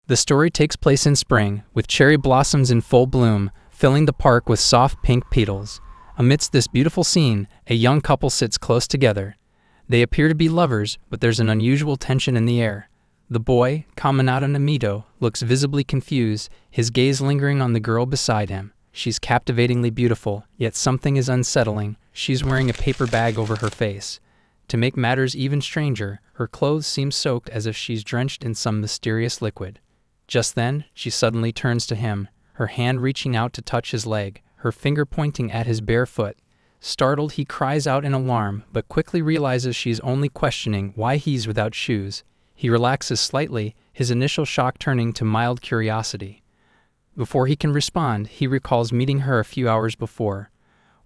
The story takes place in spring, with cherry blossoms in full bloom, filling the park with soft pink petals. Amidst this beautiful scene, a young couple sits close together. They appear to be lovers, but there's an unusual tension in the air. The boy, Kaminado Namito, looks visibly confused, his gaze lingering on the girl beside him. She's captivatingly beautiful, yet something is unsettling. She's wearing a paper bag over her face. To make matters even stranger, her clothes seem soaked as if she's drenched in some mysterious liquid. Just then, she suddenly turns to him, her hand reaching out to touch his leg, her finger pointing at his bare foot. Startled, he cries out in alarm, but quickly realizes she's only questioning why he's without shoes. He relaxes slightly, his initial shock turning to mild curiosity. Before he can respond, he recalls meeting her a few hours before.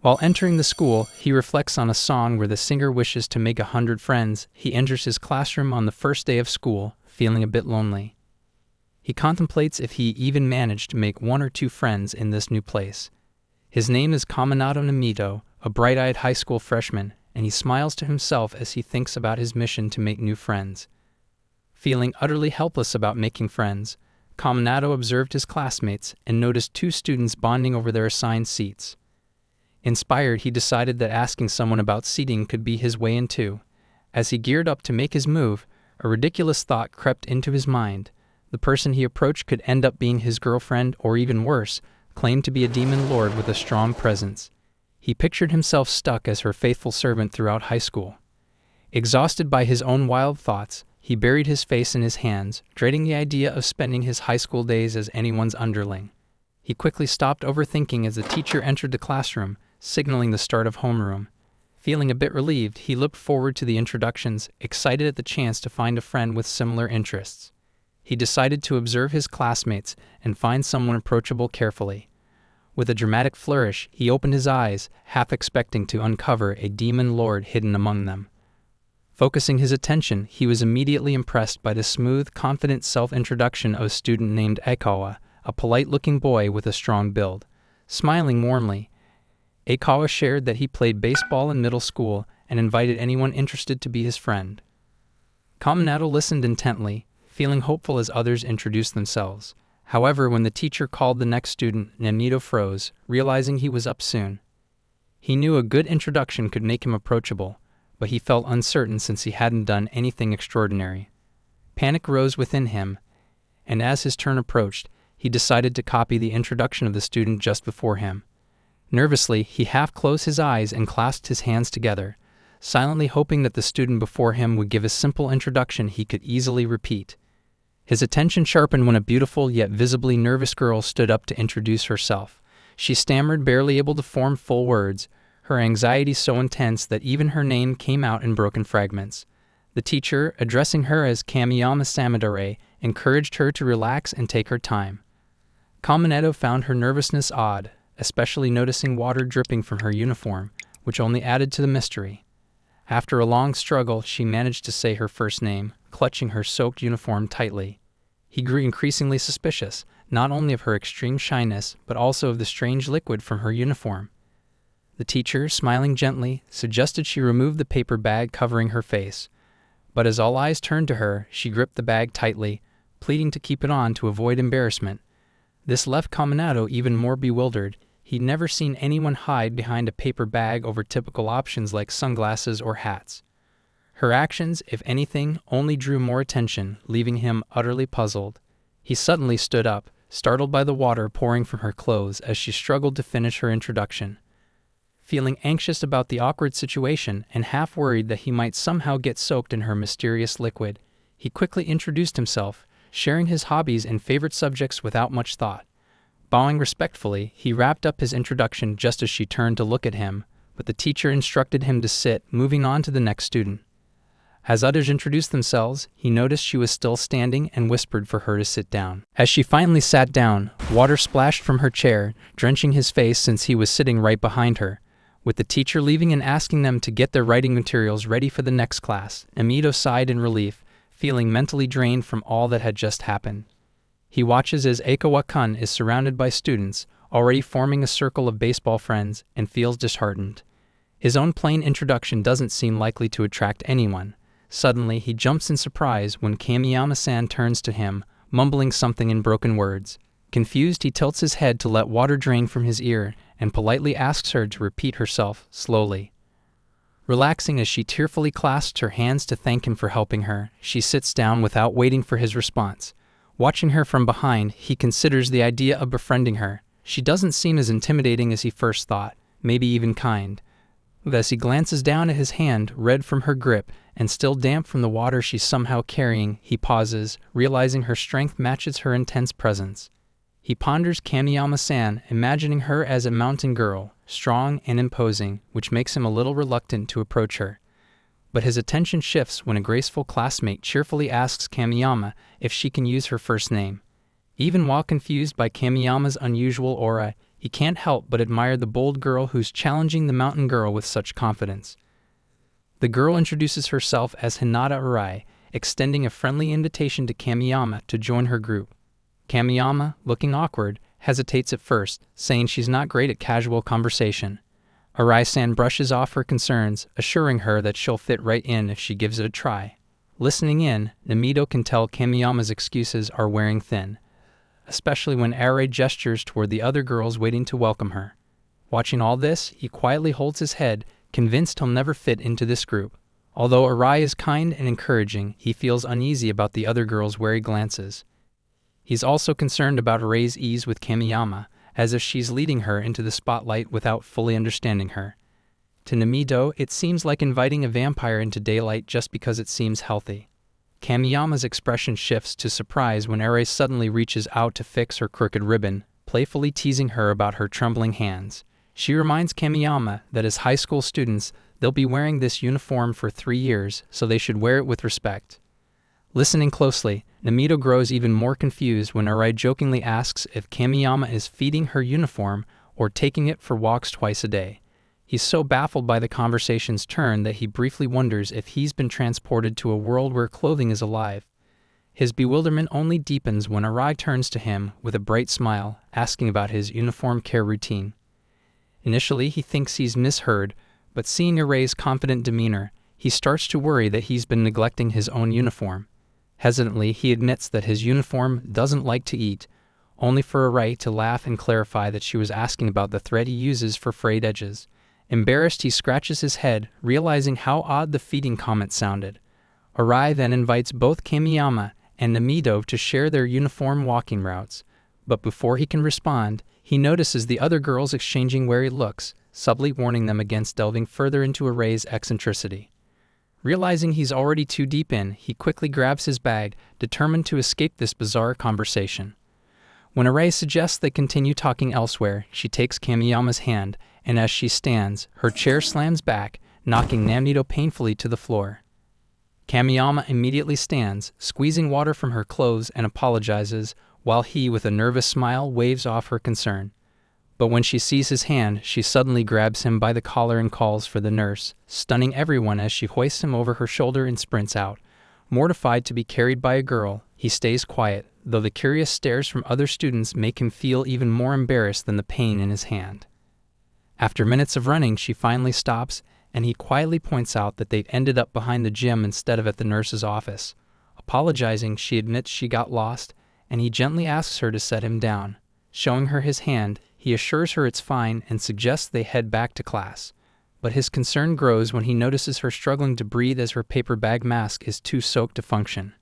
While entering the school, he reflects on a song where the singer wishes to make 100 friends. He enters his classroom on the first day of school, feeling a bit lonely. He contemplates if he even managed to make 1 or 2 friends in this new place. His name is Kaminado Namito, a bright-eyed high school freshman, and he smiles to himself as he thinks about his mission to make new friends. Feeling utterly helpless about making friends, Kaminado observed his classmates and noticed 2 students bonding over their assigned seats. Inspired, he decided that asking someone about seating could be his way in too. As he geared up to make his move, a ridiculous thought crept into his mind. The person he approached could end up being his girlfriend, or even worse, claimed to be a demon lord with a strong presence. He pictured himself stuck as her faithful servant throughout high school. Exhausted by his own wild thoughts, he buried his face in his hands, dreading the idea of spending his high school days as anyone's underling. He quickly stopped overthinking as the teacher entered the classroom, signaling the start of homeroom. Feeling a bit relieved, he looked forward to the introductions, excited at the chance to find a friend with similar interests. He decided to observe his classmates and find someone approachable carefully. With a dramatic flourish, he opened his eyes, half expecting to uncover a demon lord hidden among them. Focusing his attention, he was immediately impressed by the smooth, confident self-introduction of a student named Aikawa, a polite-looking boy with a strong build. Smiling warmly, Aikawa shared that he played baseball in middle school and invited anyone interested to be his friend. Kaminado listened intently, feeling hopeful as others introduced themselves. However, when the teacher called the next student, Namito froze, realizing he was up soon. He knew a good introduction could make him approachable, but he felt uncertain since he hadn't done anything extraordinary. Panic rose within him, and as his turn approached, he decided to copy the introduction of the student just before him. Nervously, he half closed his eyes and clasped his hands together, silently hoping that the student before him would give a simple introduction he could easily repeat. His attention sharpened when a beautiful yet visibly nervous girl stood up to introduce herself. She stammered, barely able to form full words, her anxiety so intense that even her name came out in broken fragments. The teacher, addressing her as Kamiyama Samadare, encouraged her to relax and take her time. Kaminado found her nervousness odd, especially noticing water dripping from her uniform, which only added to the mystery. After a long struggle, she managed to say her first name, clutching her soaked uniform tightly. He grew increasingly suspicious, not only of her extreme shyness, but also of the strange liquid from her uniform. The teacher, smiling gently, suggested she remove the paper bag covering her face. But as all eyes turned to her, she gripped the bag tightly, pleading to keep it on to avoid embarrassment. This left Kaminado even more bewildered. He'd never seen anyone hide behind a paper bag over typical options like sunglasses or hats. Her actions, if anything, only drew more attention, leaving him utterly puzzled. He suddenly stood up, startled by the water pouring from her clothes as she struggled to finish her introduction. Feeling anxious about the awkward situation and half worried that he might somehow get soaked in her mysterious liquid, he quickly introduced himself, sharing his hobbies and favorite subjects without much thought. Bowing respectfully, he wrapped up his introduction just as she turned to look at him, but the teacher instructed him to sit, moving on to the next student. As others introduced themselves, he noticed she was still standing and whispered for her to sit down. As she finally sat down, water splashed from her chair, drenching his face since he was sitting right behind her. With the teacher leaving and asking them to get their writing materials ready for the next class, Namito sighed in relief, feeling mentally drained from all that had just happened. He watches as Aikawa-kun is surrounded by students, already forming a circle of baseball friends, and feels disheartened. His own plain introduction doesn't seem likely to attract anyone. Suddenly, he jumps in surprise when Kamiyama-san turns to him, mumbling something in broken words. Confused, he tilts his head to let water drain from his ear and politely asks her to repeat herself slowly. Relaxing as she tearfully clasps her hands to thank him for helping her, she sits down without waiting for his response. Watching her from behind, he considers the idea of befriending her. She doesn't seem as intimidating as he first thought, maybe even kind. As he glances down at his hand, red from her grip and still damp from the water she's somehow carrying, he pauses, realizing her strength matches her intense presence. He ponders Kamiyama-san, imagining her as a mountain girl, strong and imposing, which makes him a little reluctant to approach her. But his attention shifts when a graceful classmate cheerfully asks Kamiyama if she can use her first name. Even while confused by Kamiyama's unusual aura, he can't help but admire the bold girl who's challenging the mountain girl with such confidence. The girl introduces herself as Hinata Arai, extending a friendly invitation to Kamiyama to join her group. Kamiyama, looking awkward, hesitates at first, saying she's not great at casual conversation. Arai-san brushes off her concerns, assuring her that she'll fit right in if she gives it a try. Listening in, Namido can tell Kamiyama's excuses are wearing thin, especially when Arai gestures toward the other girls waiting to welcome her. Watching all this, he quietly holds his head, convinced he'll never fit into this group. Although Arai is kind and encouraging, he feels uneasy about the other girls' wary glances. He's also concerned about Arai's ease with Kamiyama, as if she's leading her into the spotlight without fully understanding her. To Namido, it seems like inviting a vampire into daylight just because it seems healthy. Kamiyama's expression shifts to surprise when Arai suddenly reaches out to fix her crooked ribbon, playfully teasing her about her trembling hands. She reminds Kamiyama that as high school students, they'll be wearing this uniform for 3 years, so they should wear it with respect. Listening closely, Namido grows even more confused when Arai jokingly asks if Kamiyama is feeding her uniform or taking it for walks twice a day. He's so baffled by the conversation's turn that he briefly wonders if he's been transported to a world where clothing is alive. His bewilderment only deepens when Arai turns to him with a bright smile, asking about his uniform care routine. Initially, he thinks he's misheard, but seeing Arai's confident demeanor, he starts to worry that he's been neglecting his own uniform. Hesitantly, he admits that his uniform doesn't like to eat, only for Arai to laugh and clarify that she was asking about the thread he uses for frayed edges. Embarrassed, he scratches his head, realizing how odd the feeding comment sounded. Arai then invites both Kamiyama and Namido to share their uniform walking routes, but before he can respond, he notices the other girls exchanging wary looks, subtly warning them against delving further into Arai's eccentricity. Realizing he's already too deep in, he quickly grabs his bag, determined to escape this bizarre conversation. When Arai suggests they continue talking elsewhere, she takes Kamiyama's hand, and as she stands, her chair slams back, knocking Namido painfully to the floor. Kamiyama immediately stands, squeezing water from her clothes, and apologizes, while he, with a nervous smile, waves off her concern. But when she sees his hand, she suddenly grabs him by the collar and calls for the nurse, stunning everyone as she hoists him over her shoulder and sprints out. Mortified to be carried by a girl, he stays quiet, though the curious stares from other students make him feel even more embarrassed than the pain in his hand. After minutes of running, she finally stops, and he quietly points out that they've ended up behind the gym instead of at the nurse's office. Apologizing, she admits she got lost, and he gently asks her to set him down. Showing her his hand, he assures her it's fine and suggests they head back to class. But his concern grows when he notices her struggling to breathe as her paper bag mask is too soaked to function.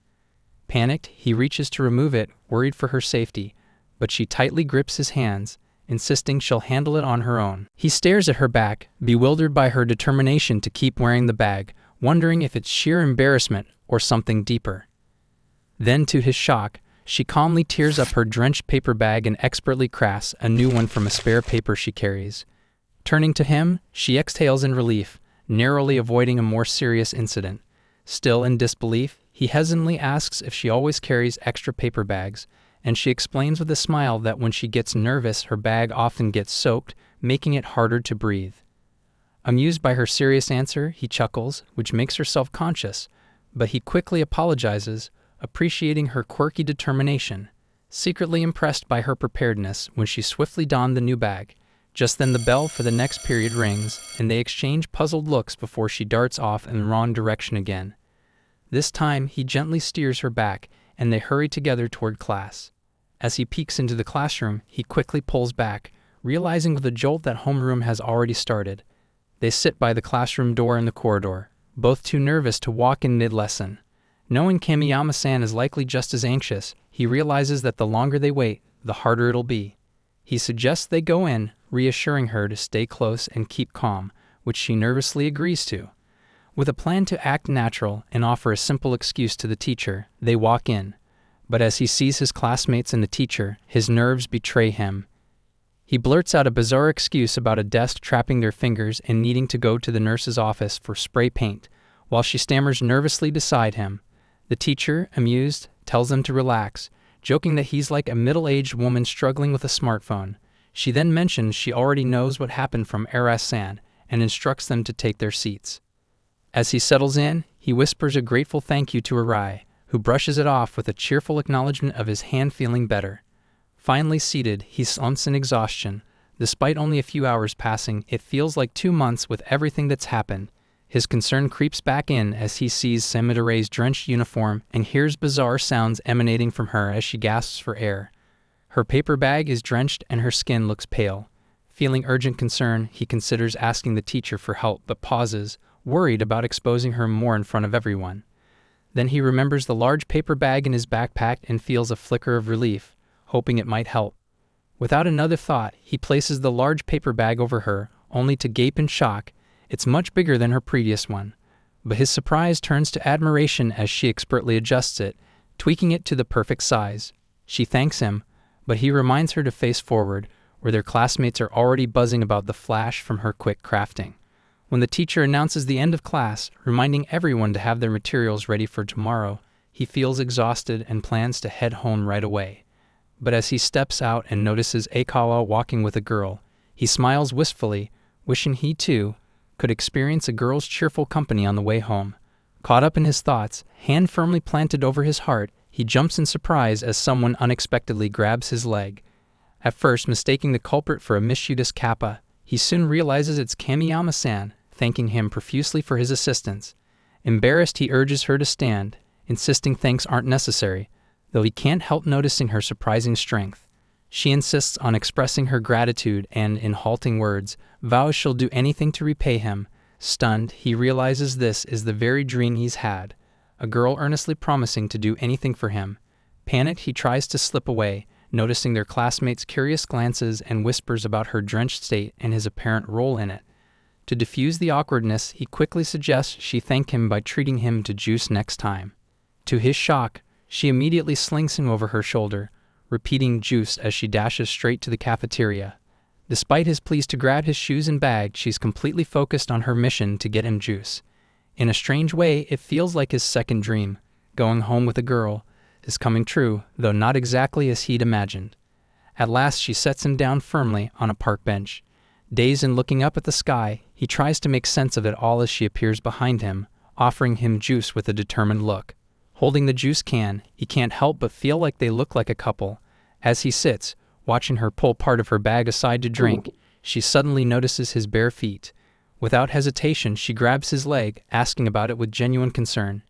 Panicked, he reaches to remove it, worried for her safety, but she tightly grips his hands, insisting she'll handle it on her own. He stares at her back, bewildered by her determination to keep wearing the bag, wondering if it's sheer embarrassment or something deeper. Then, to his shock, she calmly tears up her drenched paper bag and expertly crafts a new one from a spare paper she carries. Turning to him, she exhales in relief, narrowly avoiding a more serious incident. Still in disbelief, he hesitantly asks if she always carries extra paper bags, and she explains with a smile that when she gets nervous, her bag often gets soaked, making it harder to breathe. Amused by her serious answer, he chuckles, which makes her self-conscious, but he quickly apologizes, appreciating her quirky determination, secretly impressed by her preparedness when she swiftly donned the new bag. Just then the bell for the next period rings, and they exchange puzzled looks before she darts off in the wrong direction again. This time, he gently steers her back, and they hurry together toward class. As he peeks into the classroom, he quickly pulls back, realizing with a jolt that homeroom has already started. They sit by the classroom door in the corridor, both too nervous to walk in mid-lesson. Knowing Kamiyama-san is likely just as anxious, he realizes that the longer they wait, the harder it'll be. He suggests they go in, reassuring her to stay close and keep calm, which she nervously agrees to. With a plan to act natural and offer a simple excuse to the teacher, they walk in. But as he sees his classmates and the teacher, his nerves betray him. He blurts out a bizarre excuse about a desk trapping their fingers and needing to go to the nurse's office for spray paint, while she stammers nervously beside him. The teacher, amused, tells them to relax, joking that he's like a middle-aged woman struggling with a smartphone. She then mentions she already knows what happened from Aras-san and instructs them to take their seats. As he settles in, he whispers a grateful thank you to Arai, who brushes it off with a cheerful acknowledgement of his hand feeling better. Finally seated, he slumps in exhaustion. Despite only a few hours passing, it feels like 2 months with everything that's happened. His concern creeps back in as he sees Samidare's drenched uniform and hears bizarre sounds emanating from her as she gasps for air. Her paper bag is drenched and her skin looks pale. Feeling urgent concern, he considers asking the teacher for help but pauses, worried about exposing her more in front of everyone. Then he remembers the large paper bag in his backpack and feels a flicker of relief, hoping it might help. Without another thought, he places the large paper bag over her, only to gape in shock. It's much bigger than her previous one. But his surprise turns to admiration as she expertly adjusts it, tweaking it to the perfect size. She thanks him, but he reminds her to face forward, where their classmates are already buzzing about the flash from her quick crafting. When the teacher announces the end of class, reminding everyone to have their materials ready for tomorrow, he feels exhausted and plans to head home right away. But as he steps out and notices Aikawa walking with a girl, he smiles wistfully, wishing he too could experience a girl's cheerful company on the way home. Caught up in his thoughts, hand firmly planted over his heart, he jumps in surprise as someone unexpectedly grabs his leg. At first mistaking the culprit for a mischievous kappa, he soon realizes it's Kamiyama-san, thanking him profusely for his assistance. Embarrassed, he urges her to stand, insisting thanks aren't necessary, though he can't help noticing her surprising strength. She insists on expressing her gratitude and, in halting words, vows she'll do anything to repay him. Stunned, he realizes this is the very dream he's had, a girl earnestly promising to do anything for him. Panicked, he tries to slip away, noticing their classmates' curious glances and whispers about her drenched state and his apparent role in it. To diffuse the awkwardness, he quickly suggests she thank him by treating him to juice next time. To his shock, she immediately slings him over her shoulder, repeating juice as she dashes straight to the cafeteria. Despite his pleas to grab his shoes and bag, she's completely focused on her mission to get him juice. In a strange way, it feels like his second dream, going home with a girl, is coming true, though not exactly as he'd imagined. At last, she sets him down firmly on a park bench. Dazed and looking up at the sky, he tries to make sense of it all as she appears behind him, offering him juice with a determined look. Holding the juice can, he can't help but feel like they look like a couple. As he sits, watching her pull part of her bag aside to drink, she suddenly notices his bare feet. Without hesitation, she grabs his leg, asking about it with genuine concern.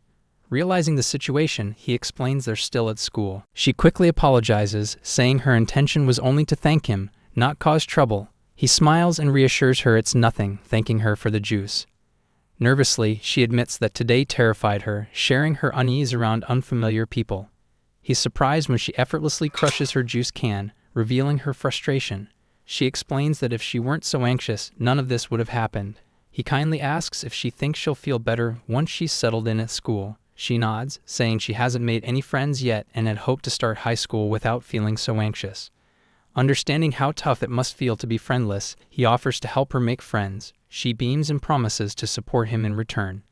Realizing the situation, he explains they're still at school. She quickly apologizes, saying her intention was only to thank him, not cause trouble. He smiles and reassures her it's nothing, thanking her for the juice. Nervously, she admits that today terrified her, sharing her unease around unfamiliar people. He's surprised when she effortlessly crushes her juice can, revealing her frustration. She explains that if she weren't so anxious, none of this would have happened. He kindly asks if she thinks she'll feel better once she's settled in at school. She nods, saying she hasn't made any friends yet and had hoped to start high school without feeling so anxious. Understanding how tough it must feel to be friendless, he offers to help her make friends. She beams and promises to support him in return.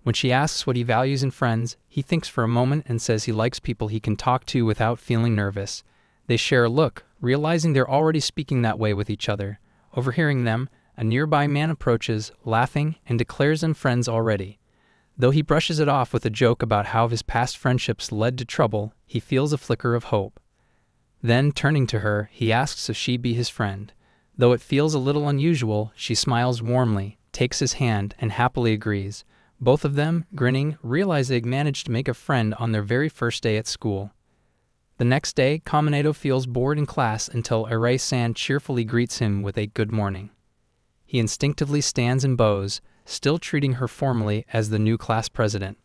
When she asks what he values in friends, he thinks for a moment and says he likes people he can talk to without feeling nervous. They share a look, realizing they're already speaking that way with each other. Overhearing them, a nearby man approaches, laughing, and declares them friends already. Though he brushes it off with a joke about how his past friendships led to trouble, he feels a flicker of hope. Then, turning to her, he asks if she be his friend. Though it feels a little unusual, she smiles warmly, takes his hand, and happily agrees. Both of them, grinning, realize they've managed to make a friend on their very first day at school. The next day, Kaminado feels bored in class until Arei-san cheerfully greets him with a good morning. He instinctively stands and bows, still treating her formally as the new class president.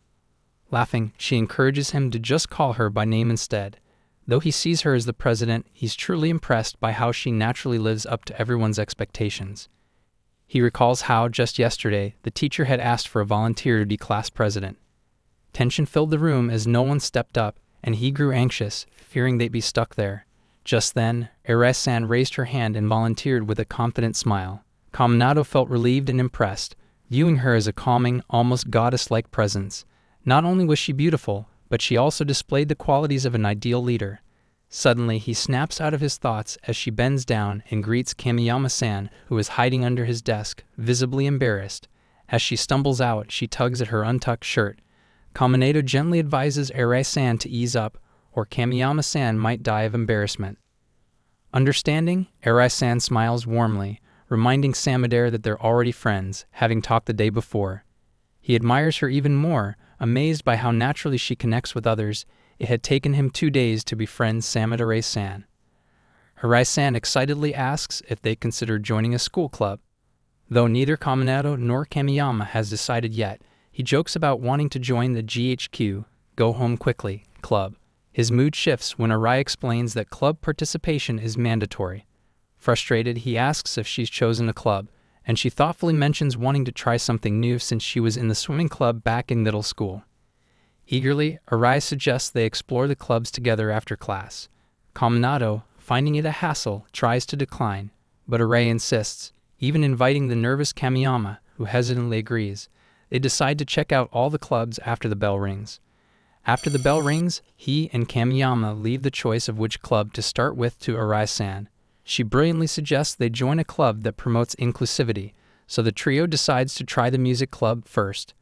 Laughing, she encourages him to just call her by name instead. Though he sees her as the president, he's truly impressed by how she naturally lives up to everyone's expectations. He recalls how, just yesterday, the teacher had asked for a volunteer to be class president. Tension filled the room as no one stepped up, and he grew anxious, fearing they'd be stuck there. Just then, Arei-san raised her hand and volunteered with a confident smile. Kaminado felt relieved and impressed, viewing her as a calming, almost goddess-like presence. Not only was she beautiful, but she also displayed the qualities of an ideal leader. Suddenly, he snaps out of his thoughts as she bends down and greets Kamiyama-san, who is hiding under his desk, visibly embarrassed. As she stumbles out, she tugs at her untucked shirt. Kaminado gently advises Arei-san to ease up, or Kamiyama-san might die of embarrassment. Understanding, Arei-san smiles warmly, reminding Samadare that they're already friends, having talked the day before. He admires her even more, amazed by how naturally she connects with others. It had taken him 2 days to befriend Samadare-san. Arei-san excitedly asks if they consider joining a school club. Though neither Kaminado nor Kamiyama has decided yet, he jokes about wanting to join the GHQ, Go Home Quickly, club. His mood shifts when Arei explains that club participation is mandatory. Frustrated, he asks if she's chosen a club, and she thoughtfully mentions wanting to try something new since she was in the swimming club back in middle school. Eagerly, Arei suggests they explore the clubs together after class. Kaminado, finding it a hassle, tries to decline, but Arei insists, even inviting the nervous Kamiyama, who hesitantly agrees. They decide to check out all the clubs after the bell rings. After the bell rings, he and Kamiyama leave the choice of which club to start with to Arei-san. She brilliantly suggests they join a club that promotes inclusivity, so the trio decides to try the music club first.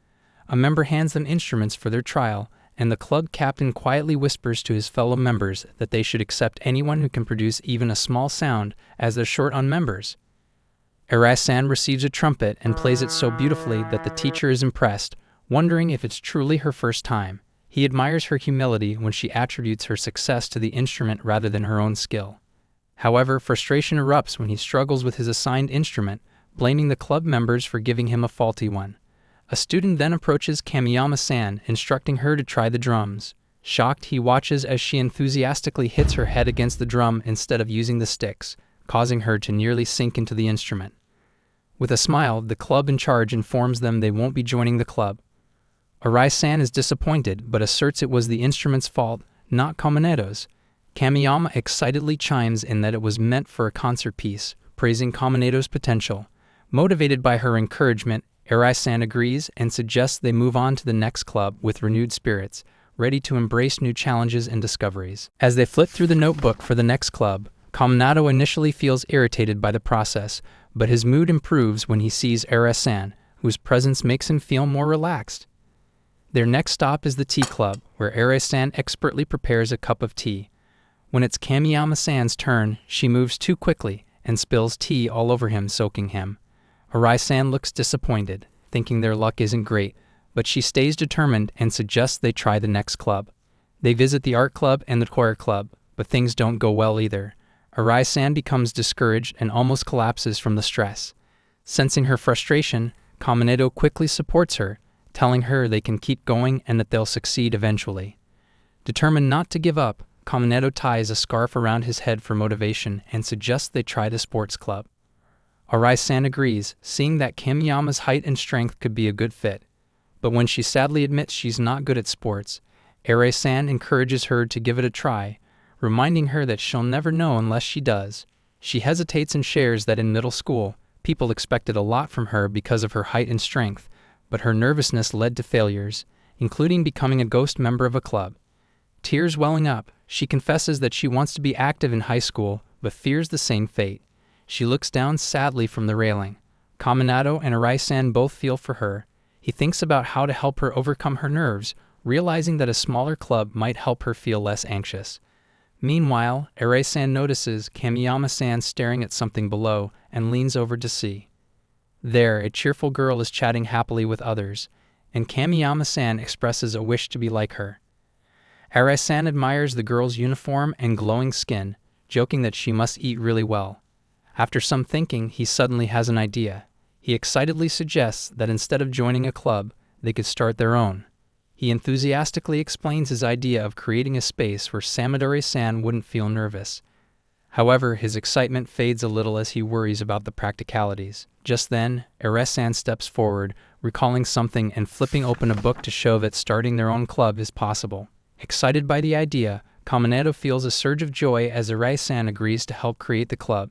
A member hands them instruments for their trial, and the club captain quietly whispers to his fellow members that they should accept anyone who can produce even a small sound, as they're short on members. Arei-san receives a trumpet and plays it so beautifully that the teacher is impressed, wondering if it's truly her first time. He admires her humility when she attributes her success to the instrument rather than her own skill. However, frustration erupts when he struggles with his assigned instrument, blaming the club members for giving him a faulty one. A student then approaches Kamiyama-san, instructing her to try the drums. Shocked, he watches as she enthusiastically hits her head against the drum instead of using the sticks, causing her to nearly sink into the instrument. With a smile, the club in charge informs them they won't be joining the club. Arei-san is disappointed, but asserts it was the instrument's fault, not Kaminado's. Kamiyama excitedly chimes in that it was meant for a concert piece, praising Kaminado's potential. Motivated by her encouragement, Arei-san agrees and suggests they move on to the next club with renewed spirits, ready to embrace new challenges and discoveries. As they flip through the notebook for the next club, Kaminado initially feels irritated by the process, but his mood improves when he sees Arei-san, whose presence makes him feel more relaxed. Their next stop is the tea club, where Arei-san expertly prepares a cup of tea. When it's Kamiyama-san's turn, she moves too quickly and spills tea all over him, soaking him. Arei-san looks disappointed, thinking their luck isn't great, but she stays determined and suggests they try the next club. They visit the art club and the choir club, but things don't go well either. Arei-san becomes discouraged and almost collapses from the stress. Sensing her frustration, Kaminado quickly supports her, telling her they can keep going and that they'll succeed eventually. Determined not to give up, Kaminado ties a scarf around his head for motivation and suggests they try the sports club. Arei-san agrees, seeing that Kamiyama's height and strength could be a good fit. But when she sadly admits she's not good at sports, Arei-san encourages her to give it a try, reminding her that she'll never know unless she does. She hesitates and shares that in middle school, people expected a lot from her because of her height and strength, but her nervousness led to failures, including becoming a ghost member of a club. Tears welling up, she confesses that she wants to be active in high school, but fears the same fate. She looks down sadly from the railing. Kaminado and Arei-san both feel for her. He thinks about how to help her overcome her nerves, realizing that a smaller club might help her feel less anxious. Meanwhile, Arei-san notices Kamiyama-san staring at something below and leans over to see. There, a cheerful girl is chatting happily with others. and Kamiyama-san expresses a wish to be like her. Arai-san admires the girl's uniform and glowing skin, joking that she must eat really well. After some thinking, he suddenly has an idea. He excitedly suggests that instead of joining a club, they could start their own. He enthusiastically explains his idea of creating a space where Samadori-san wouldn't feel nervous. However, his excitement fades a little as he worries about the practicalities. Just then, Arai-san steps forward, recalling something and flipping open a book to show that starting their own club is possible. Excited by the idea, Kaminado feels a surge of joy as Arai-san agrees to help create the club.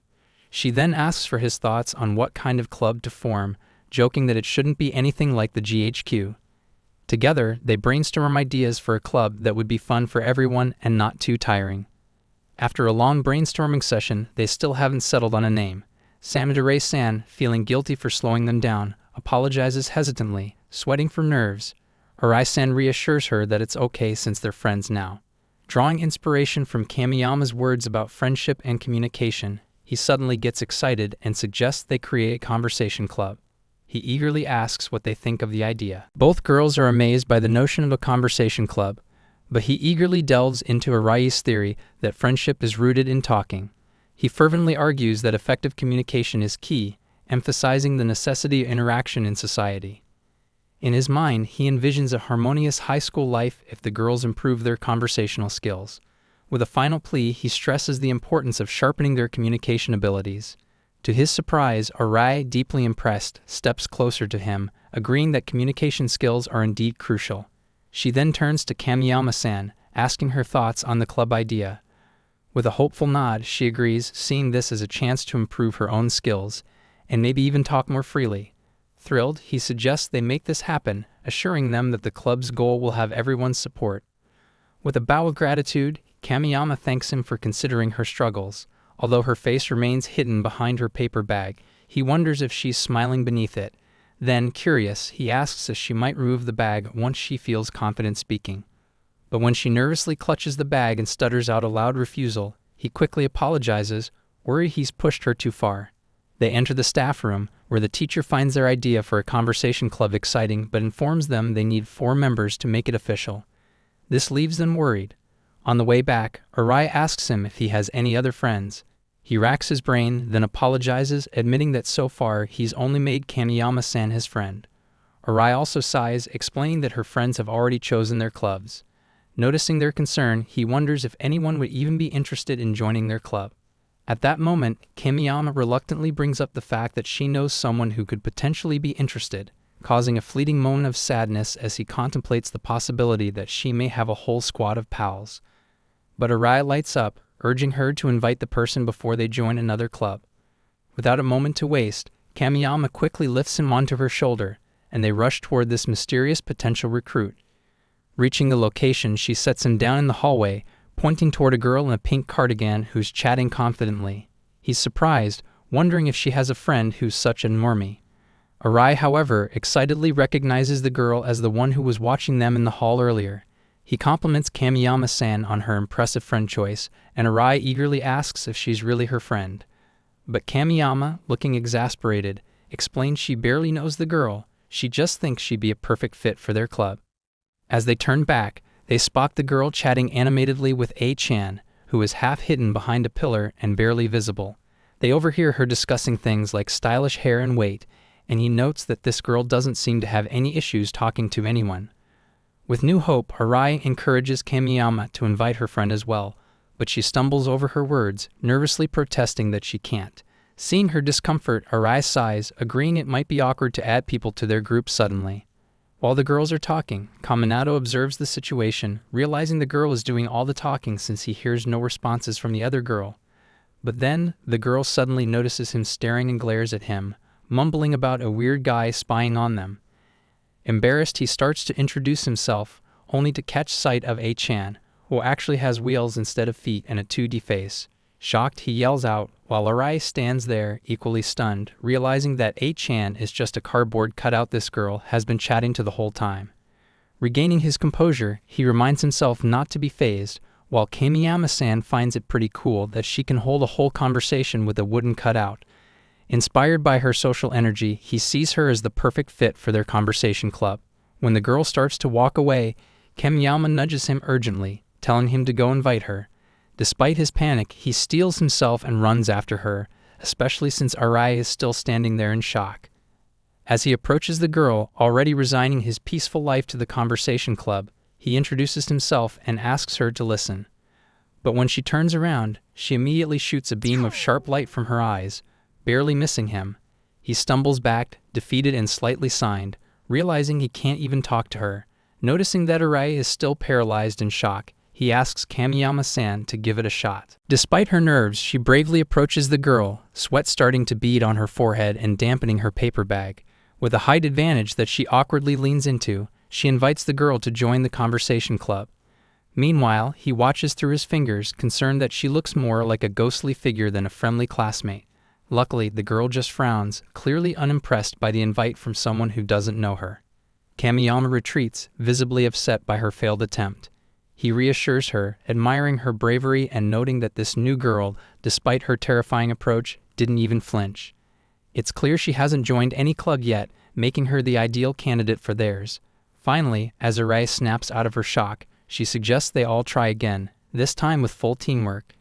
She then asks for his thoughts on what kind of club to form, joking that it shouldn't be anything like the GHQ. Together, they brainstorm ideas for a club that would be fun for everyone and not too tiring. After a long brainstorming session, they still haven't settled on a name. Samadori-san, feeling guilty for slowing them down, apologizes hesitantly, sweating from nerves. Arai-san reassures her that it's okay since they're friends now. Drawing inspiration from Kamiyama's words about friendship and communication, he suddenly gets excited and suggests they create a conversation club. He eagerly asks what they think of the idea. Both girls are amazed by the notion of a conversation club, but he eagerly delves into Arai's theory that friendship is rooted in talking. He fervently argues that effective communication is key, emphasizing the necessity of interaction in society. In his mind, he envisions a harmonious high school life if the girls improve their conversational skills. With a final plea, he stresses the importance of sharpening their communication abilities. To his surprise, Arai, deeply impressed, steps closer to him, agreeing that communication skills are indeed crucial. She then turns to Kamiyama-san, asking her thoughts on the club idea. With a hopeful nod, she agrees, seeing this as a chance to improve her own skills, and maybe even talk more freely. Thrilled, he suggests they make this happen, assuring them that the club's goal will have everyone's support. With a bow of gratitude, Kamiyama thanks him for considering her struggles. Although her face remains hidden behind her paper bag, he wonders if she's smiling beneath it. Then, curious, he asks if she might remove the bag once she feels confident speaking. But when she nervously clutches the bag and stutters out a loud refusal, he quickly apologizes, worried he's pushed her too far. They enter the staff room, where the teacher finds their idea for a conversation club exciting but informs them they need 4 members to make it official. This leaves them worried. On the way back, Arai asks him if he has any other friends. He racks his brain, then apologizes, admitting that so far he's only made Kamiyama-san his friend. Arai also sighs, explaining that her friends have already chosen their clubs. Noticing their concern, he wonders if anyone would even be interested in joining their club. At that moment, Kamiyama reluctantly brings up the fact that she knows someone who could potentially be interested, causing a fleeting moment of sadness as he contemplates the possibility that she may have a whole squad of pals. But Arai lights up, urging her to invite the person before they join another club. Without a moment to waste, Kamiyama quickly lifts him onto her shoulder, and they rush toward this mysterious potential recruit. Reaching the location, she sets him down in the hallway, pointing toward a girl in a pink cardigan who's chatting confidently. He's surprised, wondering if she has a friend who's such a normie. Arai, however, excitedly recognizes the girl as the one who was watching them in the hall earlier. He compliments Kamiyama-san on her impressive friend choice, and Arai eagerly asks if she's really her friend. But Kamiyama, looking exasperated, explains she barely knows the girl, she just thinks she'd be a perfect fit for their club. As they turn back, they spot the girl chatting animatedly with A-chan, who is half hidden behind a pillar and barely visible. They overhear her discussing things like stylish hair and weight, and he notes that this girl doesn't seem to have any issues talking to anyone. With new hope, Arai encourages Kamiyama to invite her friend as well, but she stumbles over her words, nervously protesting that she can't. Seeing her discomfort, Arai sighs, agreeing it might be awkward to add people to their group suddenly. While the girls are talking, Kaminado observes the situation, realizing the girl is doing all the talking since he hears no responses from the other girl. But then, the girl suddenly notices him staring and glares at him, mumbling about a weird guy spying on them. Embarrassed, he starts to introduce himself, only to catch sight of A-chan, who actually has wheels instead of feet and a 2D face. Shocked, he yells out, while Arai stands there, equally stunned, realizing that A-chan is just a cardboard cutout this girl has been chatting to the whole time. Regaining his composure, he reminds himself not to be fazed, while Kamiyama-san finds it pretty cool that she can hold a whole conversation with a wooden cutout. Inspired by her social energy, he sees her as the perfect fit for their conversation club. When the girl starts to walk away, Kamiyama nudges him urgently, telling him to go invite her. Despite his panic, he steels himself and runs after her, especially since Arai is still standing there in shock. As he approaches the girl, already resigning his peaceful life to the conversation club, he introduces himself and asks her to listen. But when she turns around, she immediately shoots a beam of sharp light from her eyes, barely missing him. He stumbles back, defeated and slightly signed, realizing he can't even talk to her. Noticing that Arai is still paralyzed in shock, he asks Kamiyama-san to give it a shot. Despite her nerves, she bravely approaches the girl, sweat starting to bead on her forehead and dampening her paper bag. With a height advantage that she awkwardly leans into, she invites the girl to join the conversation club. Meanwhile, he watches through his fingers, concerned that she looks more like a ghostly figure than a friendly classmate. Luckily, the girl just frowns, clearly unimpressed by the invite from someone who doesn't know her. Kamiyama retreats, visibly upset by her failed attempt. He reassures her, admiring her bravery and noting that this new girl, despite her terrifying approach, didn't even flinch. It's clear she hasn't joined any club yet, making her the ideal candidate for theirs. Finally, as Arai snaps out of her shock, she suggests they all try again, this time with full teamwork.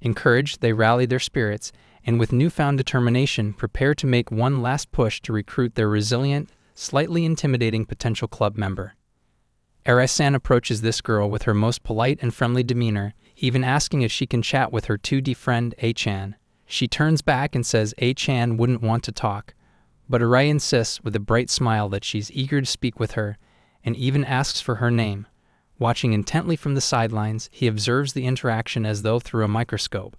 Encouraged, they rally their spirits, and with newfound determination, prepare to make one last push to recruit their resilient, slightly intimidating potential club member. Arai-san approaches this girl with her most polite and friendly demeanor, even asking if she can chat with her 2D friend A-chan. She turns back and says A-chan wouldn't want to talk, but Arai insists with a bright smile that she's eager to speak with her, and even asks for her name. Watching intently from the sidelines, he observes the interaction as though through a microscope.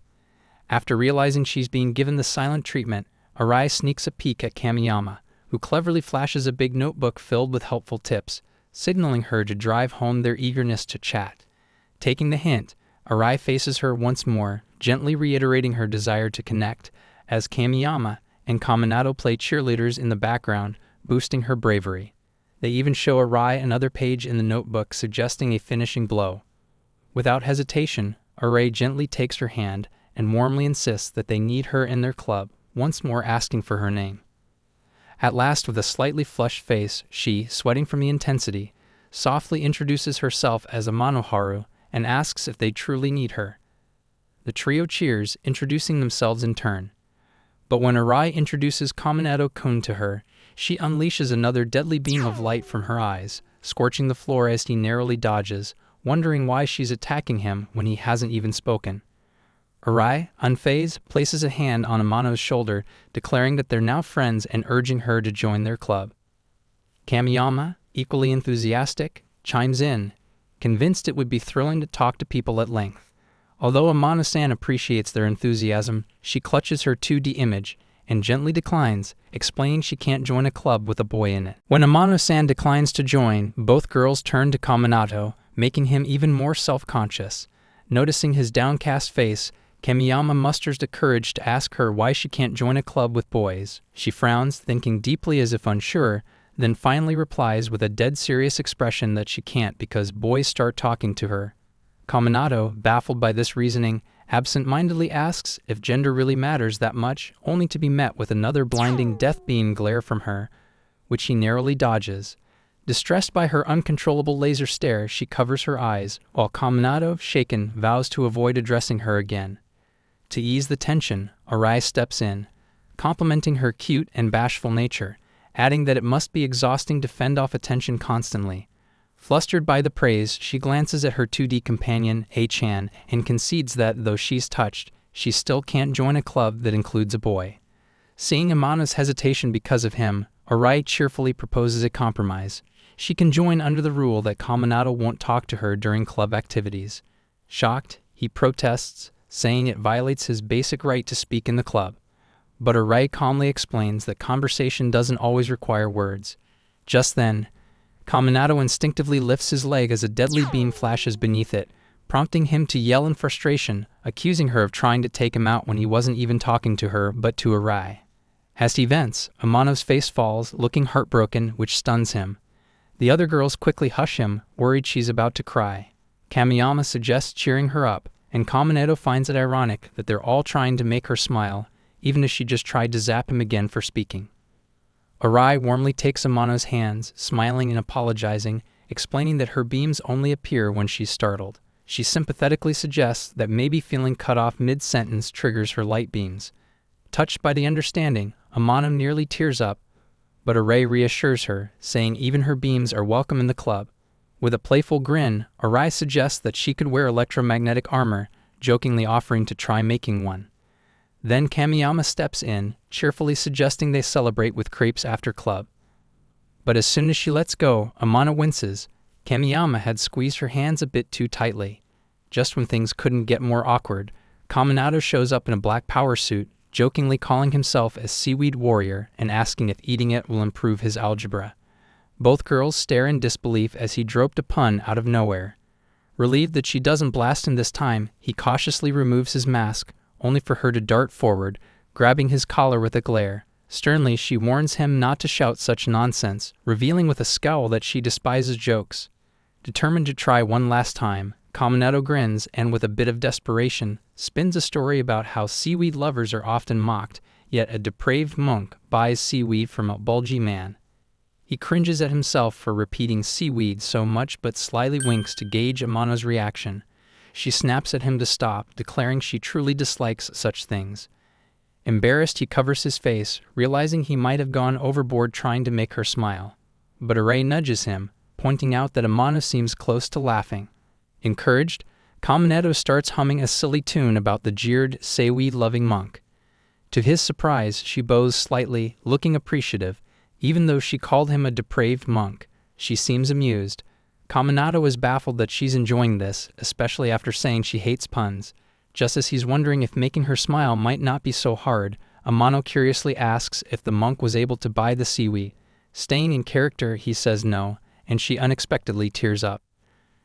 After realizing she's being given the silent treatment, Arai sneaks a peek at Kamiyama, who cleverly flashes a big notebook filled with helpful tips, signaling her to drive home their eagerness to chat. Taking the hint, Arai faces her once more, gently reiterating her desire to connect, as Kamiyama and Kaminato play cheerleaders in the background, boosting her bravery. They even show Arai another page in the notebook suggesting a finishing blow. Without hesitation, Arai gently takes her hand and warmly insists that they need her in their club, once more asking for her name. At last, with a slightly flushed face, she, sweating from the intensity, softly introduces herself as Amanoharu and asks if they truly need her. The trio cheers, introducing themselves in turn. But when Arai introduces Kaminato-kun to her, she unleashes another deadly beam of light from her eyes, scorching the floor as he narrowly dodges, wondering why she's attacking him when he hasn't even spoken. Arai, unfazed, places a hand on Amano's shoulder, declaring that they're now friends and urging her to join their club. Kamiyama, equally enthusiastic, chimes in, convinced it would be thrilling to talk to people at length. Although Amano-san appreciates their enthusiasm, she clutches her 2D image and gently declines, explaining she can't join a club with a boy in it. When Amano-san declines to join, both girls turn to Kaminato, making him even more self-conscious. Noticing his downcast face, Kamiyama musters the courage to ask her why she can't join a club with boys. She frowns, thinking deeply as if unsure, then finally replies with a dead serious expression that she can't because boys start talking to her. Kaminato, baffled by this reasoning, absent-mindedly asks if gender really matters that much, only to be met with another blinding death beam glare from her, which he narrowly dodges. Distressed by her uncontrollable laser stare, she covers her eyes, while Kaminato, shaken, vows to avoid addressing her again. To ease the tension, Arai steps in, complimenting her cute and bashful nature, adding that it must be exhausting to fend off attention constantly. Flustered by the praise, she glances at her 2D companion, A-chan, and concedes that, though she's touched, she still can't join a club that includes a boy. Seeing Amano's hesitation because of him, Arai cheerfully proposes a compromise. She can join under the rule that Kaminato won't talk to her during club activities. Shocked, he protests, saying it violates his basic right to speak in the club. But Arai calmly explains that conversation doesn't always require words. Just then, Kaminato instinctively lifts his leg as a deadly beam flashes beneath it, prompting him to yell in frustration, accusing her of trying to take him out when he wasn't even talking to her but to Arai. As he vents, Amano's face falls, looking heartbroken, which stuns him. The other girls quickly hush him, worried she's about to cry. Kamiyama suggests cheering her up, and Kaminato finds it ironic that they're all trying to make her smile, even as she just tried to zap him again for speaking. Arai warmly takes Amano's hands, smiling and apologizing, explaining that her beams only appear when she's startled. She sympathetically suggests that maybe feeling cut off mid-sentence triggers her light beams. Touched by the understanding, Amano nearly tears up, but Arai reassures her, saying even her beams are welcome in the club. With a playful grin, Arai suggests that she could wear electromagnetic armor, jokingly offering to try making one. Then Kamiyama steps in, cheerfully suggesting they celebrate with crepes after club. But as soon as she lets go, Amano winces. Kamiyama had squeezed her hands a bit too tightly. Just when things couldn't get more awkward, Kaminato shows up in a black power suit, jokingly calling himself a seaweed warrior and asking if eating it will improve his algebra. Both girls stare in disbelief as he dropped a pun out of nowhere. Relieved that she doesn't blast him this time, he cautiously removes his mask, only for her to dart forward, grabbing his collar with a glare. Sternly, she warns him not to shout such nonsense, revealing with a scowl that she despises jokes. Determined to try one last time, Kaminato grins and, with a bit of desperation, spins a story about how seaweed lovers are often mocked, yet a depraved monk buys seaweed from a bulgy man. He cringes at himself for repeating seaweed so much but slyly winks to gauge Amano's reaction. She snaps at him to stop, declaring she truly dislikes such things. Embarrassed, he covers his face, realizing he might have gone overboard trying to make her smile. But Arai nudges him, pointing out that Amano seems close to laughing. Encouraged, Kaminato starts humming a silly tune about the jeered, seaweed-loving monk. To his surprise, she bows slightly, looking appreciative. Even though she called him a depraved monk, she seems amused. Kaminato is baffled that she's enjoying this, especially after saying she hates puns. Just as he's wondering if making her smile might not be so hard, Amano curiously asks if the monk was able to buy the seaweed. Staying in character, he says no, and she unexpectedly tears up.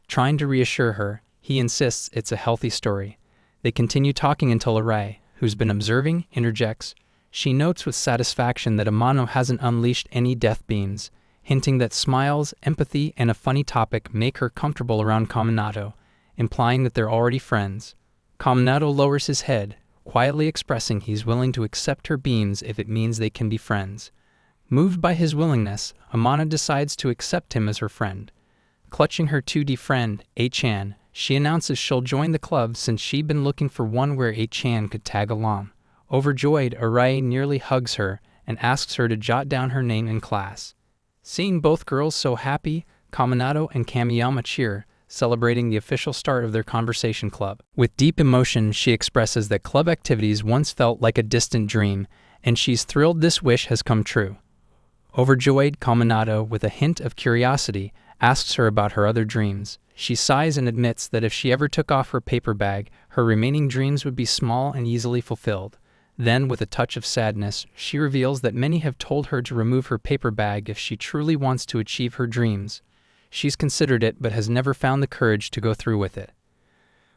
Trying to reassure her, he insists it's a healthy story. They continue talking until Arai, who's been observing, interjects. She notes with satisfaction that Amano hasn't unleashed any death beams, hinting that smiles, empathy, and a funny topic make her comfortable around Kaminato, implying that they're already friends. Kaminato lowers his head, quietly expressing he's willing to accept her beams if it means they can be friends. Moved by his willingness, Amano decides to accept him as her friend. Clutching her 2D friend, A-chan, she announces she'll join the club since she'd been looking for one where A-chan could tag along. Overjoyed, Arai nearly hugs her and asks her to jot down her name in class. Seeing both girls so happy, Kaminato and Kamiyama cheer, celebrating the official start of their conversation club. With deep emotion, she expresses that club activities once felt like a distant dream, and she's thrilled this wish has come true. Overjoyed, Kaminato, with a hint of curiosity, asks her about her other dreams. She sighs and admits that if she ever took off her paper bag, her remaining dreams would be small and easily fulfilled. Then, with a touch of sadness, she reveals that many have told her to remove her paper bag if she truly wants to achieve her dreams. She's considered it but has never found the courage to go through with it.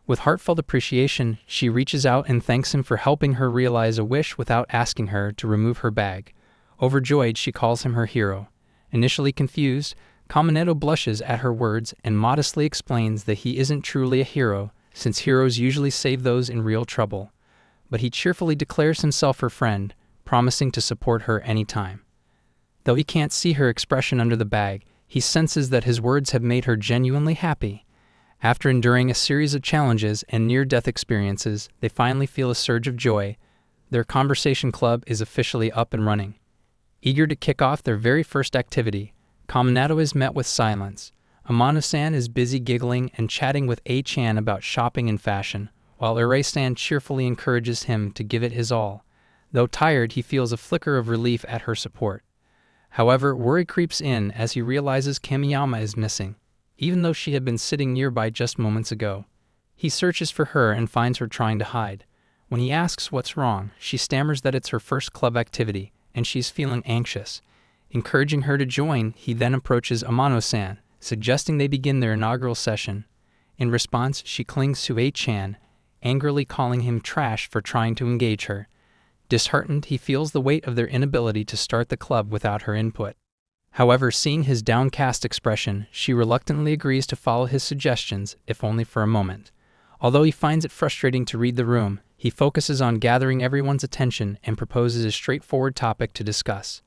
With heartfelt appreciation, she reaches out and thanks him for helping her realize a wish without asking her to remove her bag. Overjoyed, she calls him her hero. Initially confused, Kaminato blushes at her words and modestly explains that he isn't truly a hero, since heroes usually save those in real trouble. But he cheerfully declares himself her friend, promising to support her anytime. Though he can't see her expression under the bag, he senses that his words have made her genuinely happy. After enduring a series of challenges and near-death experiences, they finally feel a surge of joy. Their conversation club is officially up and running. Eager to kick off their very first activity, Kaminato is met with silence. Amano-san is busy giggling and chatting with A-chan about shopping and fashion, while Arai-san cheerfully encourages him to give it his all. Though tired, he feels a flicker of relief at her support. However, worry creeps in as he realizes Kamiyama is missing, even though she had been sitting nearby just moments ago. He searches for her and finds her trying to hide. When he asks what's wrong, she stammers that it's her first club activity, and she's feeling anxious. Encouraging her to join, he then approaches Amano-san, suggesting they begin their inaugural session. In response, she clings to A-chan, angrily calling him trash for trying to engage her. Disheartened, he feels the weight of their inability to start the club without her input. However, seeing his downcast expression, she reluctantly agrees to follow his suggestions, if only for a moment. Although he finds it frustrating to read the room, he focuses on gathering everyone's attention and proposes a straightforward topic to discuss.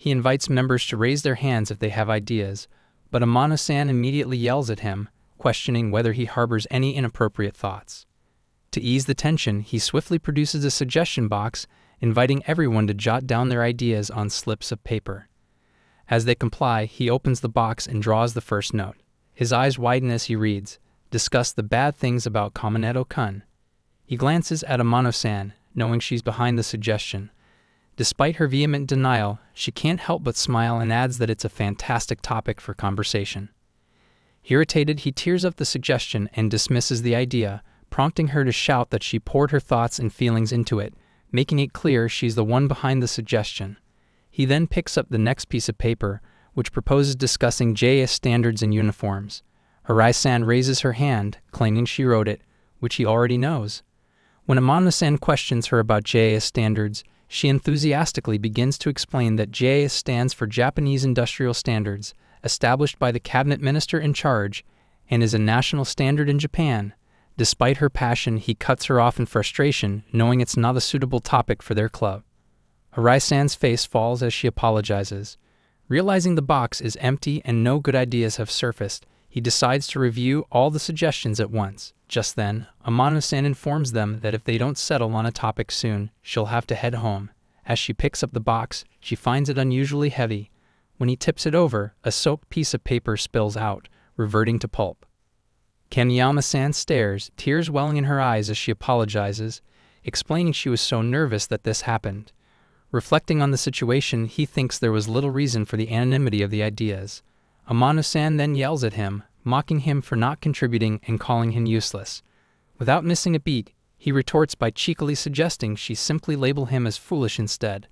He invites members to raise their hands if they have ideas, but Amano-san immediately yells at him, questioning whether he harbors any inappropriate thoughts. To ease the tension, he swiftly produces a suggestion box, inviting everyone to jot down their ideas on slips of paper. As they comply, he opens the box and draws the first note. His eyes widen as he reads, "Discuss the bad things about Kaminetto-kun." He glances at Amano-san, knowing she's behind the suggestion. Despite her vehement denial, she can't help but smile and adds that it's a fantastic topic for conversation. Irritated, he tears up the suggestion and dismisses the idea, prompting her to shout that she poured her thoughts and feelings into it, making it clear she's the one behind the suggestion. He then picks up the next piece of paper, which proposes discussing JS standards and uniforms. Arai-san raises her hand, claiming she wrote it, which he already knows. When Amano-san questions her about JS standards, she enthusiastically begins to explain that JS stands for Japanese Industrial Standards, established by the cabinet minister in charge, and is a national standard in Japan. Despite her passion, he cuts her off in frustration, knowing it's not a suitable topic for their club. Arai-san's face falls as she apologizes. Realizing the box is empty and no good ideas have surfaced, he decides to review all the suggestions at once. Just then, Amano-san informs them that if they don't settle on a topic soon, she'll have to head home. As she picks up the box, she finds it unusually heavy. When he tips it over, a soaked piece of paper spills out, reverting to pulp. Kamiyama-san stares, tears welling in her eyes as she apologizes, explaining she was so nervous that this happened. Reflecting on the situation, he thinks there was little reason for the anonymity of the ideas. Amano-san then yells at him, mocking him for not contributing and calling him useless. Without missing a beat, he retorts by cheekily suggesting she simply label him as foolish instead.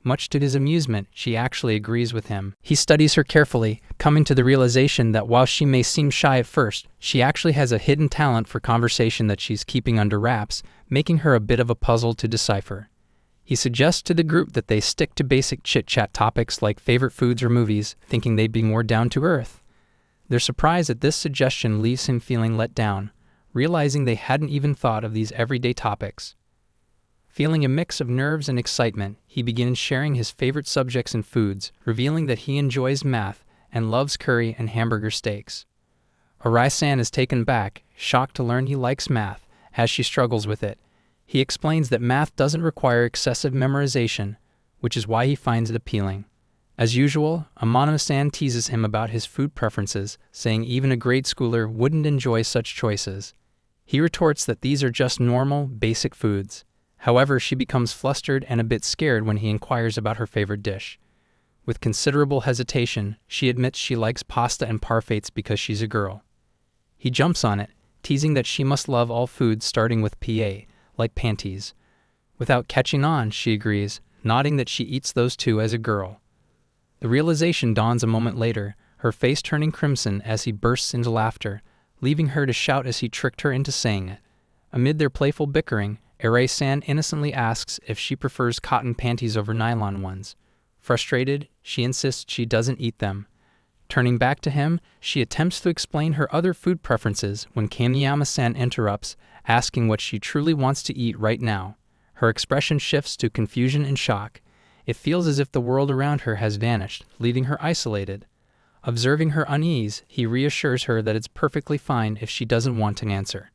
Much to his amusement, she actually agrees with him. He studies her carefully, coming to the realization that while she may seem shy at first, she actually has a hidden talent for conversation that she's keeping under wraps, making her a bit of a puzzle to decipher. He suggests to the group that they stick to basic chit-chat topics like favorite foods or movies, thinking they'd be more down to earth. Their surprise at this suggestion leaves him feeling let down, realizing they hadn't even thought of these everyday topics. Feeling a mix of nerves and excitement, he begins sharing his favorite subjects and foods, revealing that he enjoys math and loves curry and hamburger steaks. Arai-san is taken back, shocked to learn he likes math, as she struggles with it. He explains that math doesn't require excessive memorization, which is why he finds it appealing. As usual, Amano-san teases him about his food preferences, saying even a grade schooler wouldn't enjoy such choices. He retorts that these are just normal, basic foods. However, she becomes flustered and a bit scared when he inquires about her favorite dish. With considerable hesitation, she admits she likes pasta and parfaits because she's a girl. He jumps on it, teasing that she must love all foods starting with PA, like panties. Without catching on, she agrees, nodding that she eats those too as a girl. The realization dawns a moment later, her face turning crimson as he bursts into laughter, leaving her to shout as he tricked her into saying it. Amid their playful bickering, Arai-san innocently asks if she prefers cotton panties over nylon ones. Frustrated, she insists she doesn't eat them. Turning back to him, she attempts to explain her other food preferences when Kamiyama-san interrupts, asking what she truly wants to eat right now. Her expression shifts to confusion and shock. It feels as if the world around her has vanished, leaving her isolated. Observing her unease, he reassures her that it's perfectly fine if she doesn't want an answer.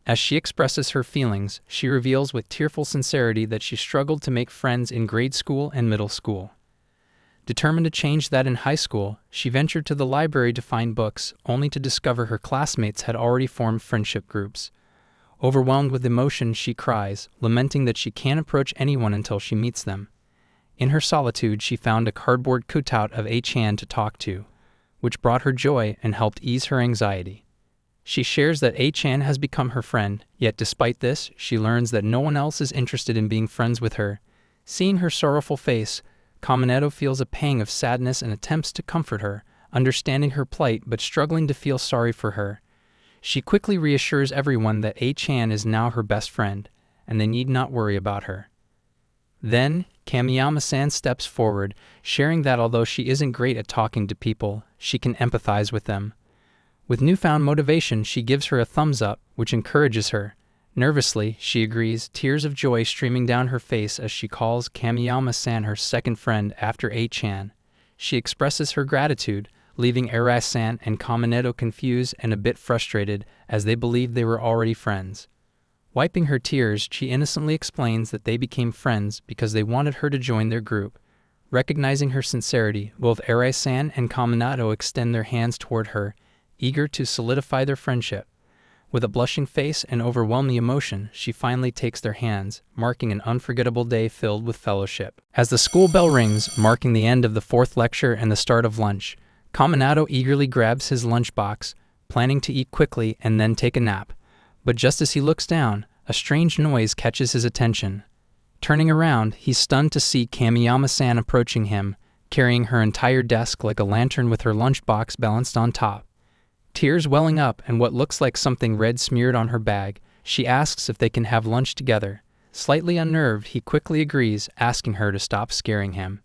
As she expresses her feelings, she reveals with tearful sincerity that she struggled to make friends in grade school and middle school. Determined to change that in high school, she ventured to the library to find books, only to discover her classmates had already formed friendship groups. Overwhelmed with emotion, she cries, lamenting that she can't approach anyone until she meets them. In her solitude, she found a cardboard cutout of A-chan to talk to, which brought her joy and helped ease her anxiety. She shares that A-chan has become her friend, yet despite this, she learns that no one else is interested in being friends with her. Seeing her sorrowful face, Kaminetto feels a pang of sadness and attempts to comfort her, understanding her plight but struggling to feel sorry for her. She quickly reassures everyone that A-chan is now her best friend, and they need not worry about her. Then, Kamiyama-san steps forward, sharing that although she isn't great at talking to people, she can empathize with them. With newfound motivation, she gives her a thumbs up, which encourages her. Nervously, she agrees, tears of joy streaming down her face as she calls Kamiyama-san her second friend after A-chan. She expresses her gratitude, leaving Arai-san and Kaminetto confused and a bit frustrated as they believed they were already friends. Wiping her tears, she innocently explains that they became friends because they wanted her to join their group. Recognizing her sincerity, both Arai-san and Kaminetto extend their hands toward her, eager to solidify their friendship. With a blushing face and overwhelming emotion, she finally takes their hands, marking an unforgettable day filled with fellowship. As the school bell rings, marking the end of the 4th lecture and the start of lunch, Kaminetto eagerly grabs his lunchbox, planning to eat quickly and then take a nap. But just as he looks down, a strange noise catches his attention. Turning around, he's stunned to see Kamiyama-san approaching him, carrying her entire desk like a lantern with her lunchbox balanced on top. Tears welling up and what looks like something red smeared on her bag, she asks if they can have lunch together. Slightly unnerved, he quickly agrees, asking her to stop scaring him.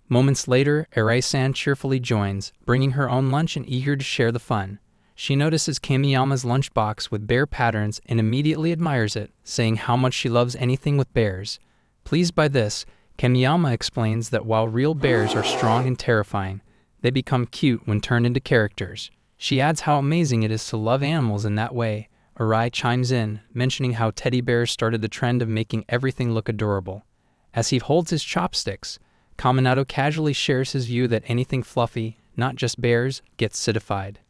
Moments later, Arai-san cheerfully joins, bringing her own lunch and eager to share the fun. She notices Kamiyama's lunchbox with bear patterns and immediately admires it, saying how much she loves anything with bears. Pleased by this, Kamiyama explains that while real bears are strong and terrifying, they become cute when turned into characters. She adds how amazing it is to love animals in that way. Arai chimes in, mentioning how teddy bears started the trend of making everything look adorable. As he holds his chopsticks, Kaminetto casually shares his view that anything fluffy, not just bears, gets citified.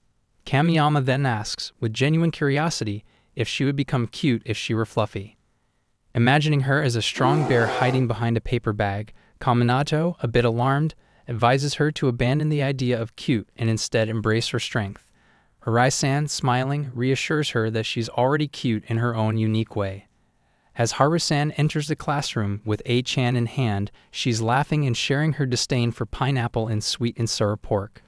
Kamiyama then asks, with genuine curiosity, if she would become cute if she were fluffy. Imagining her as a strong bear hiding behind a paper bag, Kaminetto, a bit alarmed, advises her to abandon the idea of cute and instead embrace her strength. Arai-san, smiling, reassures her that she's already cute in her own unique way. As Haru-san enters the classroom with A-chan in hand, she's laughing and sharing her disdain for pineapple and sweet and sour pork,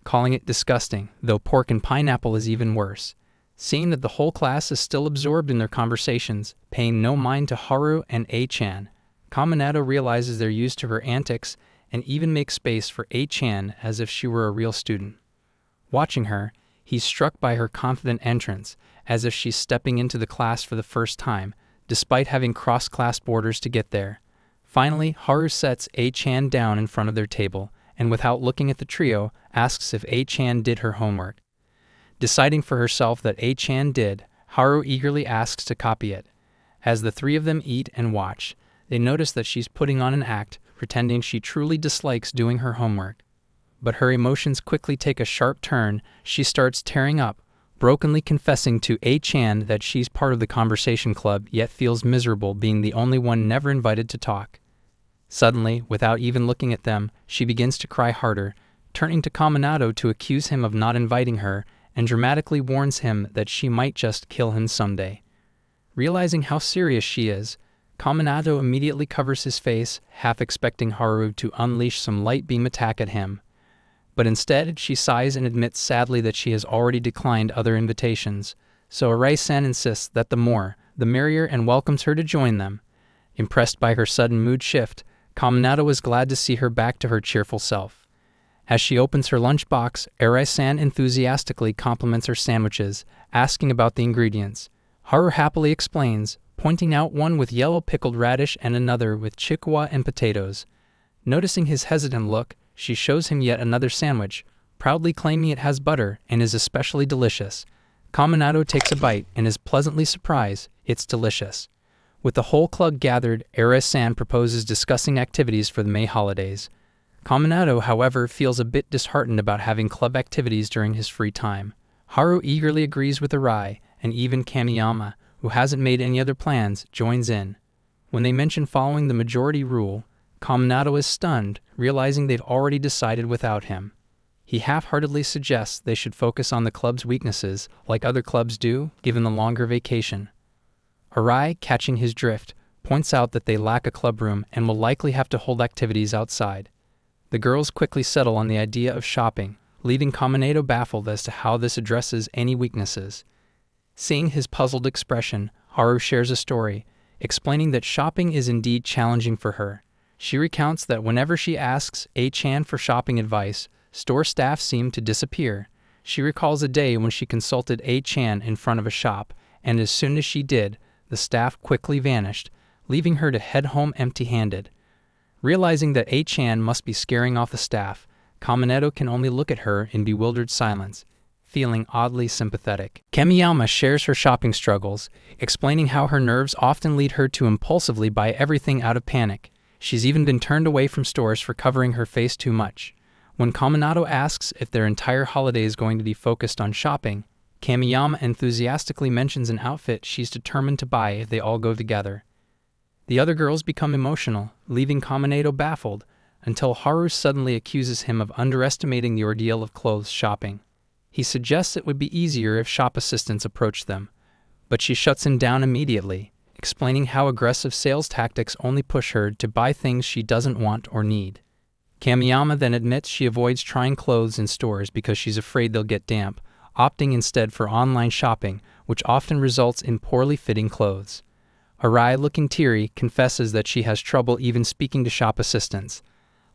calling it disgusting, though pork and pineapple is even worse. Seeing that the whole class is still absorbed in their conversations, paying no mind to Haru and A-chan, Kaminetto realizes they're used to her antics and even makes space for A-chan as if she were a real student. Watching her, he's struck by her confident entrance, as if she's stepping into the class for the first time, despite having crossed class borders to get there. Finally, Haru sets A-chan down in front of their table, and without looking at the trio, asks if A-chan did her homework. Deciding for herself that A-chan did, Haru eagerly asks to copy it. As the three of them eat and watch, they notice that she's putting on an act, pretending she truly dislikes doing her homework. But her emotions quickly take a sharp turn. She starts tearing up, brokenly confessing to A-chan that she's part of the conversation club yet feels miserable being the only one never invited to talk. Suddenly, without even looking at them, she begins to cry harder, turning to Kaminetto to accuse him of not inviting her and dramatically warns him that she might just kill him someday. Realizing how serious she is, Kaminetto immediately covers his face, half expecting Haru to unleash some light beam attack at him. But instead, she sighs and admits sadly that she has already declined other invitations, so Arai-san insists that the more, the merrier and welcomes her to join them. Impressed by her sudden mood shift, Kaminetto is glad to see her back to her cheerful self. As she opens her lunchbox, Arai-san enthusiastically compliments her sandwiches, asking about the ingredients. Haru happily explains, pointing out one with yellow pickled radish and another with chikwa and potatoes. Noticing his hesitant look, she shows him yet another sandwich, proudly claiming it has butter and is especially delicious. Kaminetto takes a bite and is pleasantly surprised. It's delicious. With the whole club gathered, Arai-san proposes discussing activities for the May holidays. Kaminetto, however, feels a bit disheartened about having club activities during his free time. Haru eagerly agrees with Arai, and even Kamiyama, who hasn't made any other plans, joins in. When they mention following the majority rule, Kaminetto is stunned, realizing they've already decided without him. He half-heartedly suggests they should focus on the club's weaknesses, like other clubs do, given the longer vacation. Arai, catching his drift, points out that they lack a club room and will likely have to hold activities outside. The girls quickly settle on the idea of shopping, leaving Kaminetto baffled as to how this addresses any weaknesses. Seeing his puzzled expression, Haru shares a story, explaining that shopping is indeed challenging for her. She recounts that whenever she asks A-chan for shopping advice, store staff seem to disappear. She recalls a day when she consulted A-chan in front of a shop, and as soon as she did, the staff quickly vanished, leaving her to head home empty-handed. Realizing that A-chan must be scaring off the staff, Kaminetto can only look at her in bewildered silence, feeling oddly sympathetic. Kamiyama shares her shopping struggles, explaining how her nerves often lead her to impulsively buy everything out of panic. She's even been turned away from stores for covering her face too much. When Kaminato asks if their entire holiday is going to be focused on shopping, Kamiyama enthusiastically mentions an outfit she's determined to buy if they all go together. The other girls become emotional, leaving Kaminato baffled, until Haru suddenly accuses him of underestimating the ordeal of clothes shopping. He suggests it would be easier if shop assistants approached them, but she shuts him down immediately, explaining how aggressive sales tactics only push her to buy things she doesn't want or need. Kamiyama then admits she avoids trying clothes in stores because she's afraid they'll get damp, opting instead for online shopping, which often results in poorly fitting clothes. Arai, looking teary, confesses that she has trouble even speaking to shop assistants.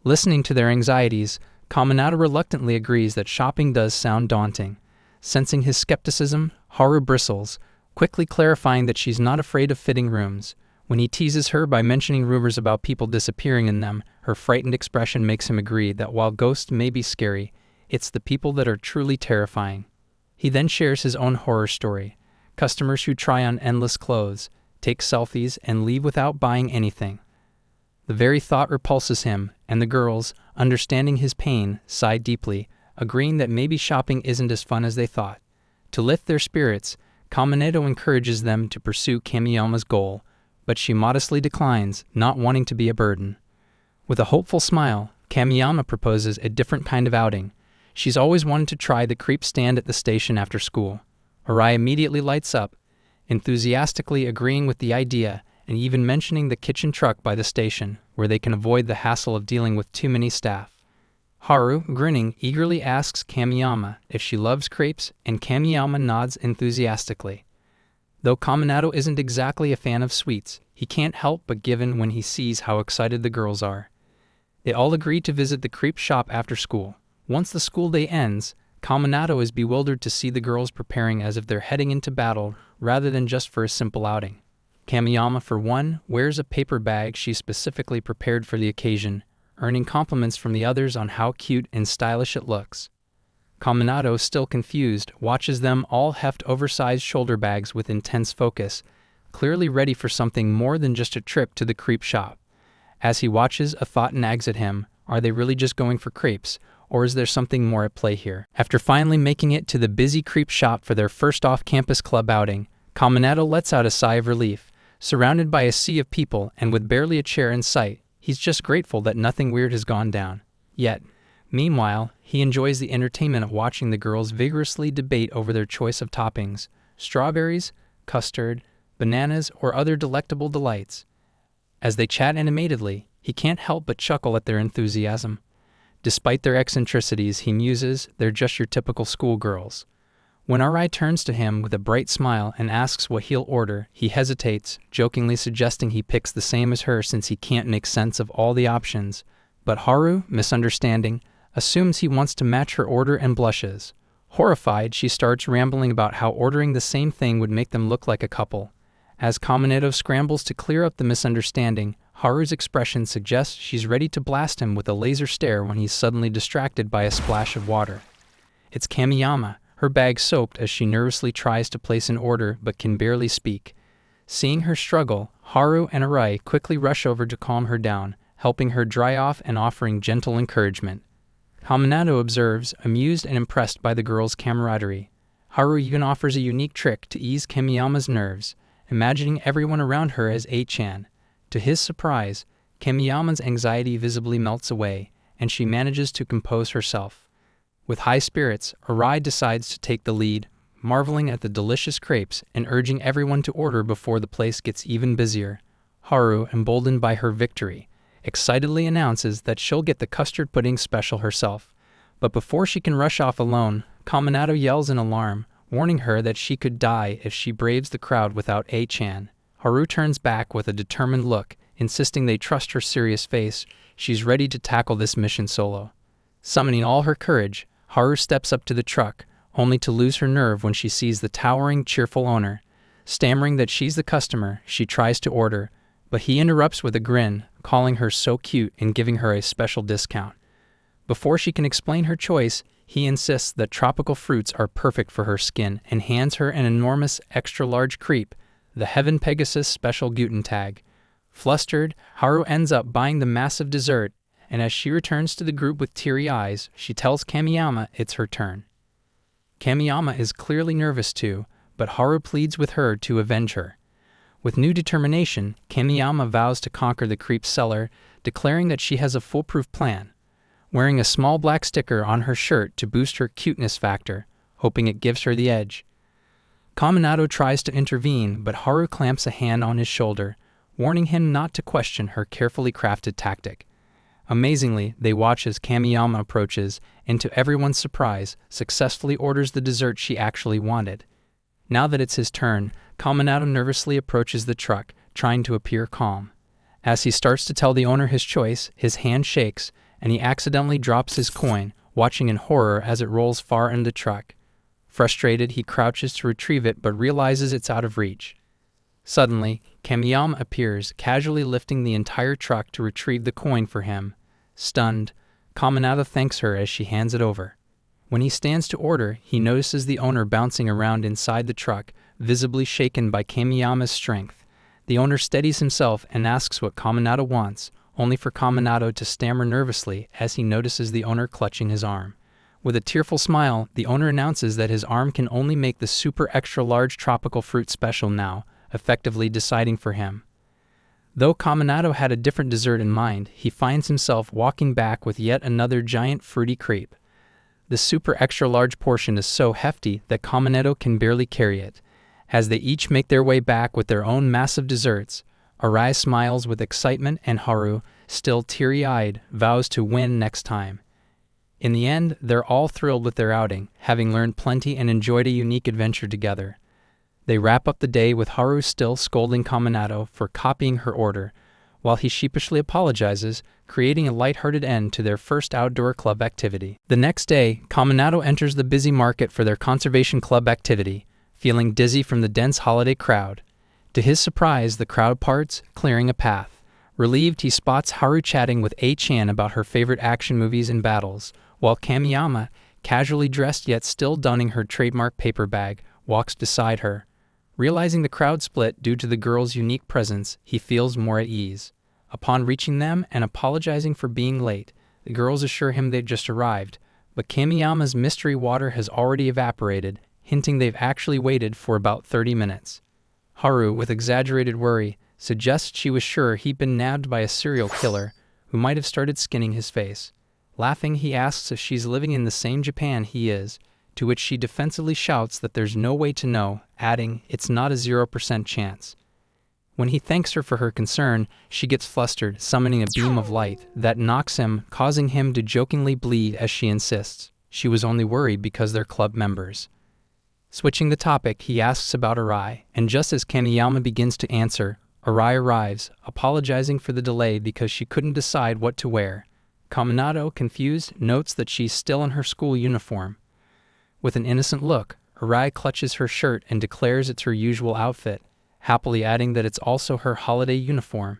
Listening to their anxieties, Kaminato reluctantly agrees that shopping does sound daunting. Sensing his skepticism, Haru bristles, quickly clarifying that she's not afraid of fitting rooms. When he teases her by mentioning rumors about people disappearing in them, her frightened expression makes him agree that while ghosts may be scary, it's the people that are truly terrifying. He then shares his own horror story. Customers who try on endless clothes, take selfies, and leave without buying anything. The very thought repulses him, and the girls, understanding his pain, sigh deeply, agreeing that maybe shopping isn't as fun as they thought. To lift their spirits, Kaminato encourages them to pursue Kamiyama's goal, but she modestly declines, not wanting to be a burden. With a hopeful smile, Kamiyama proposes a different kind of outing. She's always wanted to try the creep stand at the station after school. Arai immediately lights up, enthusiastically agreeing with the idea, and even mentioning the kitchen truck by the station, where they can avoid the hassle of dealing with too many staff. Haru, grinning, eagerly asks Kamiyama if she loves crepes, and Kamiyama nods enthusiastically. Though Kaminato isn't exactly a fan of sweets, he can't help but given when he sees how excited the girls are. They all agree to visit the crepe shop after school. Once the school day ends, Kaminato is bewildered to see the girls preparing as if they're heading into battle rather than just for a simple outing. Kamiyama, for one, wears a paper bag she specifically prepared for the occasion, earning compliments from the others on how cute and stylish it looks. Kaminato, still confused, watches them all heft oversized shoulder bags with intense focus, clearly ready for something more than just a trip to the crepe shop. As he watches, a thought nags at him: are they really just going for crepes, or is there something more at play here? After finally making it to the busy crepe shop for their first off-campus club outing, Kaminato lets out a sigh of relief. Surrounded by a sea of people and with barely a chair in sight, he's just grateful that nothing weird has gone down. Yet, meanwhile, he enjoys the entertainment of watching the girls vigorously debate over their choice of toppings: strawberries, custard, bananas, or other delectable delights. As they chat animatedly, he can't help but chuckle at their enthusiasm. Despite their eccentricities, he muses, they're just your typical schoolgirls. When Arai turns to him with a bright smile and asks what he'll order, he hesitates, jokingly suggesting he picks the same as her since he can't make sense of all the options. But Haru, misunderstanding, assumes he wants to match her order and blushes. Horrified, she starts rambling about how ordering the same thing would make them look like a couple. As Kaminato scrambles to clear up the misunderstanding, Haru's expression suggests she's ready to blast him with a laser stare when he's suddenly distracted by a splash of water. It's Kamiyama, her bag soaked as she nervously tries to place an order but can barely speak. Seeing her struggle, Haru and Arai quickly rush over to calm her down, helping her dry off and offering gentle encouragement. Kaminato observes, amused and impressed by the girls' camaraderie. Haru even offers a unique trick to ease Kamiyama's nerves, imagining everyone around her as A-chan. To his surprise, Kamiyama's anxiety visibly melts away, and she manages to compose herself. With high spirits, Arai decides to take the lead, marveling at the delicious crepes and urging everyone to order before the place gets even busier. Haru, emboldened by her victory, excitedly announces that she'll get the custard pudding special herself. But before she can rush off alone, Kaminato yells in alarm, warning her that she could die if she braves the crowd without A-chan. Haru turns back with a determined look, insisting they trust her serious face. She's ready to tackle this mission solo. Summoning all her courage, Haru steps up to the truck, only to lose her nerve when she sees the towering, cheerful owner. Stammering that she's the customer, she tries to order, but he interrupts with a grin, calling her so cute and giving her a special discount. Before she can explain her choice, he insists that tropical fruits are perfect for her skin and hands her an enormous extra-large crepe, the Heaven Pegasus Special Guten Tag. Flustered, Haru ends up buying the massive dessert, and as she returns to the group with teary eyes, she tells Kamiyama it's her turn. Kamiyama is clearly nervous too, but Haru pleads with her to avenge her. With new determination, Kamiyama vows to conquer the creep seller, declaring that she has a foolproof plan, wearing a small black sticker on her shirt to boost her cuteness factor, hoping it gives her the edge. Kaminato tries to intervene, but Haru clamps a hand on his shoulder, warning him not to question her carefully crafted tactic. Amazingly, they watch as Kamiyama approaches, and to everyone's surprise, successfully orders the dessert she actually wanted. Now that it's his turn, Kaminato nervously approaches the truck, trying to appear calm. As he starts to tell the owner his choice, his hand shakes, and he accidentally drops his coin, watching in horror as it rolls far into the truck. Frustrated, he crouches to retrieve it but realizes it's out of reach. Suddenly, Kamiyama appears, casually lifting the entire truck to retrieve the coin for him. Stunned, Kaminato thanks her as she hands it over. When he stands to order, he notices the owner bouncing around inside the truck, visibly shaken by Kamiyama's strength. The owner steadies himself and asks what Kaminato wants, only for Kaminato to stammer nervously as he notices the owner clutching his arm. With a tearful smile, the owner announces that his arm can only make the super extra large tropical fruit special now, effectively deciding for him. Though Kaminato had a different dessert in mind, he finds himself walking back with yet another giant fruity crepe. The super extra large portion is so hefty that Kaminato can barely carry it. As they each make their way back with their own massive desserts, Arai smiles with excitement and Haru, still teary-eyed, vows to win next time. In the end, they're all thrilled with their outing, having learned plenty and enjoyed a unique adventure together. They wrap up the day with Haru still scolding Kaminato for copying her order, while he sheepishly apologizes, creating a lighthearted end to their first outdoor club activity. The next day, Kaminato enters the busy market for their conservation club activity, feeling dizzy from the dense holiday crowd. To his surprise, the crowd parts, clearing a path. Relieved, he spots Haru chatting with A-chan about her favorite action movies and battles, while Kamiyama, casually dressed yet still donning her trademark paper bag, walks beside her. Realizing the crowd split due to the girl's unique presence, he feels more at ease. Upon reaching them and apologizing for being late, the girls assure him they've just arrived, but Kamiyama's mystery water has already evaporated, hinting they've actually waited for about 30 minutes. Haru, with exaggerated worry, suggests she was sure he'd been nabbed by a serial killer who might have started skinning his face. Laughing, he asks if she's living in the same Japan he is, to which she defensively shouts that there's no way to know, adding, it's not a 0% chance. When he thanks her for her concern, she gets flustered, summoning a beam of light that knocks him, causing him to jokingly bleed as she insists she was only worried because they're club members. Switching the topic, he asks about Arai, and just as Kamiyama begins to answer, Arai arrives, apologizing for the delay because she couldn't decide what to wear. Kaminato, confused, notes that she's still in her school uniform. With an innocent look, Arai clutches her shirt and declares it's her usual outfit, happily adding that it's also her holiday uniform.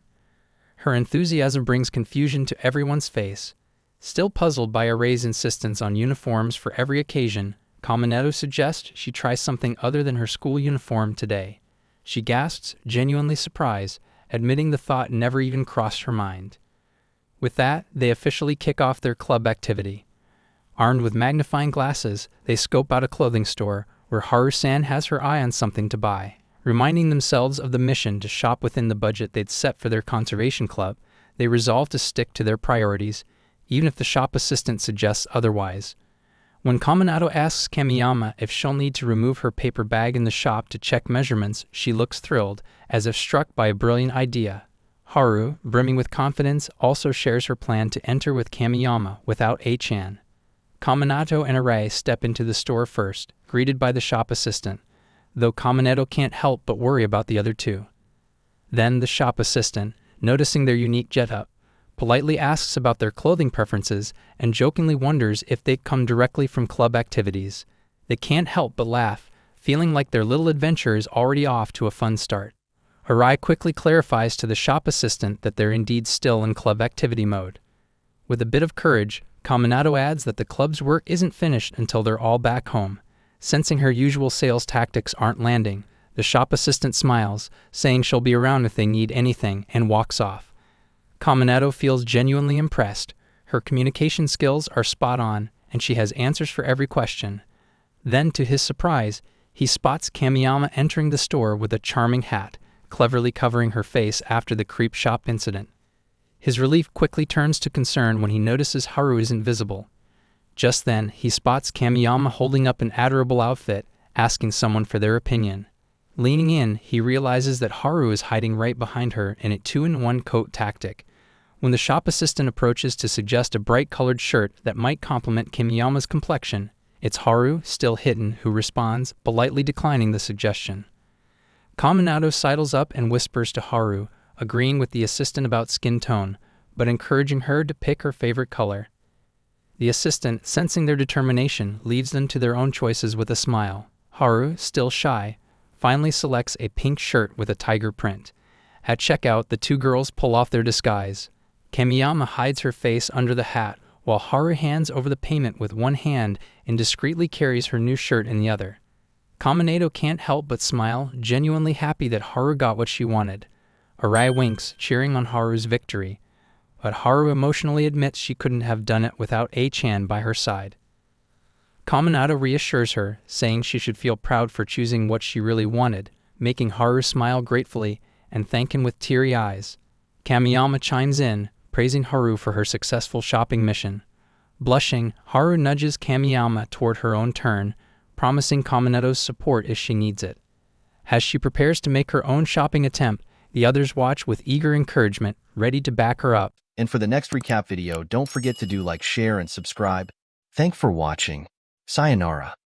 Her enthusiasm brings confusion to everyone's face. Still puzzled by Arai's insistence on uniforms for every occasion, Kaminato suggests she try something other than her school uniform today. She gasps, genuinely surprised, admitting the thought never even crossed her mind. With that, they officially kick off their club activity. Armed with magnifying glasses, they scope out a clothing store where Haru-san has her eye on something to buy. Reminding themselves of the mission to shop within the budget they'd set for their conservation club, they resolve to stick to their priorities, even if the shop assistant suggests otherwise. When Kaminato asks Kamiyama if she'll need to remove her paper bag in the shop to check measurements, she looks thrilled, as if struck by a brilliant idea. Haru, brimming with confidence, also shares her plan to enter with Kamiyama without A-chan. Kaminato and Arai step into the store first, greeted by the shop assistant, though Kaminato can't help but worry about the other two. Then the shop assistant, noticing their unique getup, politely asks about their clothing preferences and jokingly wonders if they'd come directly from club activities. They can't help but laugh, feeling like their little adventure is already off to a fun start. Arai quickly clarifies to the shop assistant that they're indeed still in club activity mode. With a bit of courage, Kaminato adds that the club's work isn't finished until they're all back home. Sensing her usual sales tactics aren't landing, the shop assistant smiles, saying she'll be around if they need anything, and walks off. Kaminato feels genuinely impressed. Her communication skills are spot on, and she has answers for every question. Then, to his surprise, he spots Kamiyama entering the store with a charming hat, cleverly covering her face after the creep shop incident. His relief quickly turns to concern when he notices Haru isn't visible. Just then, he spots Kamiyama holding up an adorable outfit, asking someone for their opinion. Leaning in, he realizes that Haru is hiding right behind her in a two-in-one coat tactic. When the shop assistant approaches to suggest a bright-colored shirt that might complement Kamiyama's complexion, it's Haru, still hidden, who responds, politely declining the suggestion. Kaminato sidles up and whispers to Haru, agreeing with the assistant about skin tone, but encouraging her to pick her favorite color. The assistant, sensing their determination, leaves them to their own choices with a smile. Haru, still shy, finally selects a pink shirt with a tiger print. At checkout, the two girls pull off their disguise. Kamiyama hides her face under the hat, while Haru hands over the payment with one hand and discreetly carries her new shirt in the other. Kaminato can't help but smile, genuinely happy that Haru got what she wanted. Arai winks, cheering on Haru's victory, but Haru emotionally admits she couldn't have done it without A-chan by her side. Kaminato reassures her, saying she should feel proud for choosing what she really wanted, making Haru smile gratefully and thank him with teary eyes. Kamiyama chimes in, praising Haru for her successful shopping mission. Blushing, Haru nudges Kamiyama toward her own turn, promising Kaminato's support if she needs it. As she prepares to make her own shopping attempt, the others watch with eager encouragement, ready to back her up. And for the next recap video, don't forget to do like, share, and subscribe. Thanks for watching. Sayonara.